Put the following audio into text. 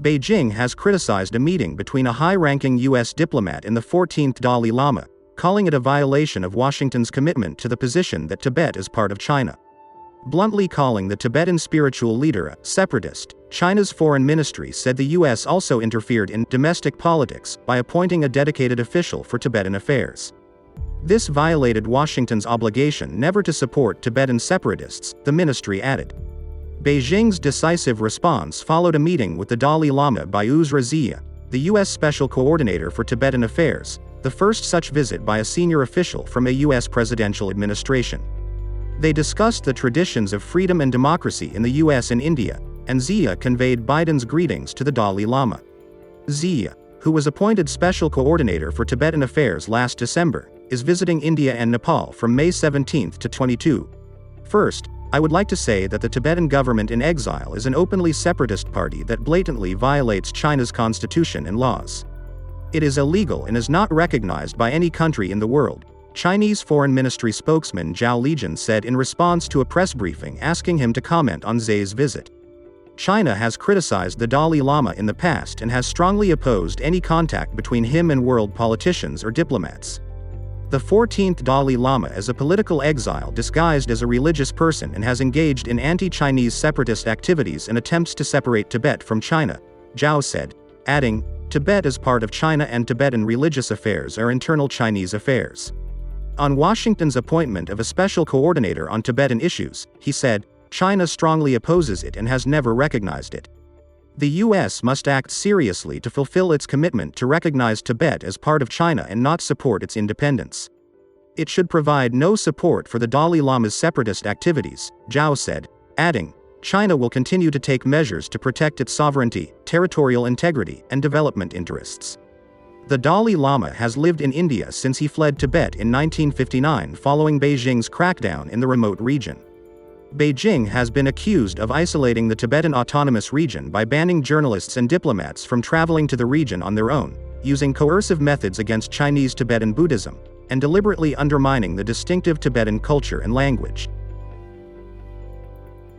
Beijing has criticized a meeting between a high-ranking U.S. diplomat and the 14th Dalai Lama, calling it a violation of Washington's commitment to the position that Tibet is part of China. Bluntly calling the Tibetan spiritual leader a separatist, China's foreign ministry said the U.S. also interfered in domestic politics by appointing a dedicated official for Tibetan affairs. This violated Washington's obligation never to support Tibetan separatists, the ministry added. Beijing's decisive response followed a meeting with the Dalai Lama by Uzra Zia, the U.S. Special Coordinator for Tibetan Affairs, the first such visit by a senior official from a U.S. presidential administration. They discussed the traditions of freedom and democracy in the U.S. and India, and Zia conveyed Biden's greetings to the Dalai Lama. Zia, who was appointed Special Coordinator for Tibetan Affairs last December, is visiting India and Nepal from May 17 to 22. First, I would like to say that the Tibetan government in exile is an openly separatist party that blatantly violates China's constitution and laws. It is illegal and is not recognized by any country in the world, Chinese Foreign Ministry spokesman Zhao Lijian said in response to a press briefing asking him to comment on Zia's visit. China has criticized the Dalai Lama in the past and has strongly opposed any contact between him and world politicians or diplomats. The 14th Dalai Lama is a political exile disguised as a religious person and has engaged in anti-Chinese separatist activities and attempts to separate Tibet from China, Zhao said, adding, Tibet is part of China and Tibetan religious affairs are internal Chinese affairs. On Washington's appointment of a special coordinator on Tibetan issues, he said, China strongly opposes it and has never recognized it. The U.S. must act seriously to fulfill its commitment to recognize Tibet as part of China and not support its independence. It should provide no support for the Dalai Lama's separatist activities, Zhao said, adding, China will continue to take measures to protect its sovereignty, territorial integrity, and development interests. The Dalai Lama has lived in India since he fled Tibet in 1959 following Beijing's crackdown in the remote region. Beijing has been accused of isolating the Tibetan Autonomous Region by banning journalists and diplomats from traveling to the region on their own, using coercive methods against Chinese Tibetan Buddhism, and deliberately undermining the distinctive Tibetan culture and language.